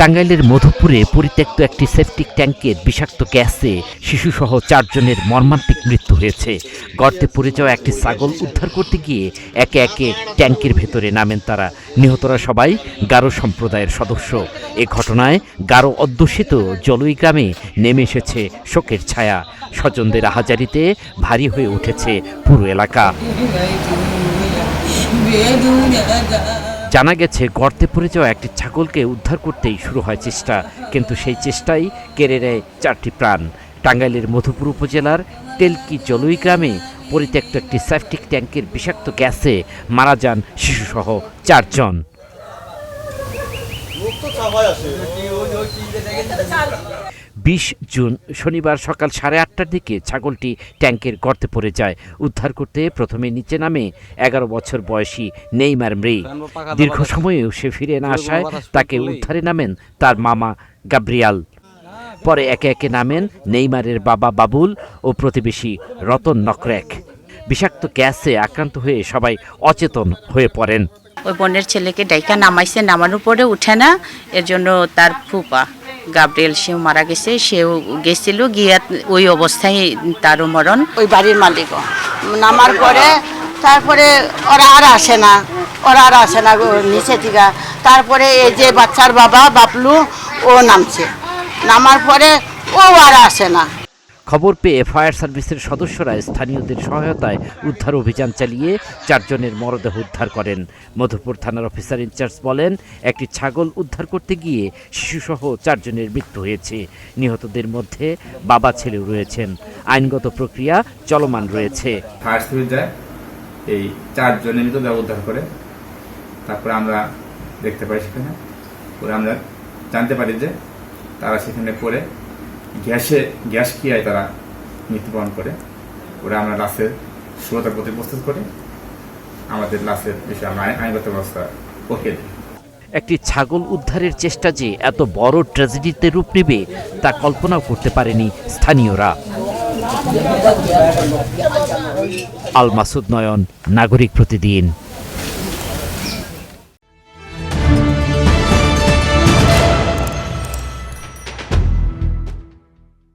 টাঙ্গাইলের মধুপুরে পরিত্যক্ত একটি সেপটিক ট্যাঙ্কের বিষাক্ত গ্যাসে শিশুসহ 4 জনের মর্মান্তিক মৃত্যু হয়েছে। গর্তে পড়ে যাওয়া একটি ছাগল উদ্ধার করতে গিয়ে একে একে ট্যাঙ্কের ভেতরে নামেন তারা। নিহতরা সবাই গারো সম্প্রদায়ের সদস্য। এ ঘটনায় গারো অধ্যুষিত জলই গ্রামে নেমে এসেছে শোকের ছায়া। স্বজনদের আহাজারিতে ভারী হয়ে উঠেছে পুরো এলাকা। জানা গেছে, গর্তে পড়ে যাওয়া একটি ছাগলকে উদ্ধার করতেই শুরু হয় চেষ্টা, কিন্তু সেই চেষ্টাই কেড়ে নেয় 4টি প্রাণ। টাঙ্গাইলের মধুপুর উপজেলার তেলকি জলই গ্রামে পরিত্যক্ত একটি সেপটিক ট্যাঙ্কের বিষাক্ত গ্যাসে মারা যান শিশুসহ 4 জন। 20 জুন শনিবার সকাল 8:30টার দিকে ছাগলটি ট্যাঙ্কের গর্তে পড়ে যায়। উদ্ধার করতে প্রথমে নিচে নামে 11 বছর বয়সী নেইমার মৃ। দীর্ঘ সময়েও সে ফিরে না আসায় তাকে উদ্ধারে নামেন তার মামা গাব্রিয়াল। পরে একে একে নামেন নেইমারের বাবা বাবুল ও প্রতিবেশী রতন নকরেক। বিষাক্ত গ্যাসে আক্রান্ত হয়ে সবাই অচেতন হয়ে পড়েন। ওই বোনের ছেলেকে ডাইকা নামাইছে, নামানোর পরে উঠে না, এর জন্য তার ফুপা গাব্রিয়েল সেও মারা গেছে। সেও গেছিল, গিয়া ওই অবস্থায় তারও মরণ। ওই বাড়ির মালিক নামার পরে তারপরে ওরা আর আসে না নিচে থেকে। তারপরে এই যে বাচ্চার বাবা বাবলু ও নামছে, নামার পরে ও আর আসে না। খবর পেয়ে ফায়ার সার্ভিসের সদস্যরা স্থানীয়দের সহায়তায় উদ্ধার অভিযান চালিয়ে 4 জনের মরদেহ উদ্ধার করেন। মধুপুর থানার অফিসার ইনচার্জ বলেন, একটি ছাগল উদ্ধার করতে গিয়ে শিশুসহ 4 জনের মৃত্যু হয়েছে। নিহতদের মধ্যে বাবা ছেলেও রয়েছেন। আইনগত প্রক্রিয়া চলমান রয়েছে। ফায়ার সার্ভিস যায়, এই 4 জনের মৃতদেহ উদ্ধার করে। তারপরে আমরা দেখতে পাই সেখানে, পরে আমরা জানতে পারি যে তারা সেখানে পড়ে গ্যাস খেয়ে তারা মৃত্যুবরণ করে। ওরা আমরা লাশের সুরতার প্রতি প্রস্তুত করে আমাদের লাশের বিষয়ে আমরা আইনগত ব্যবস্থা ওকে দিই। একটি ছাগল উদ্ধারের চেষ্টা যে এত বড় ট্র্যাজেডিতে রূপ নেবে তা কল্পনাও করতে পারেনি স্থানীয়রা। আল মাসুদ নয়ন, নাগরিক প্রতিদিন।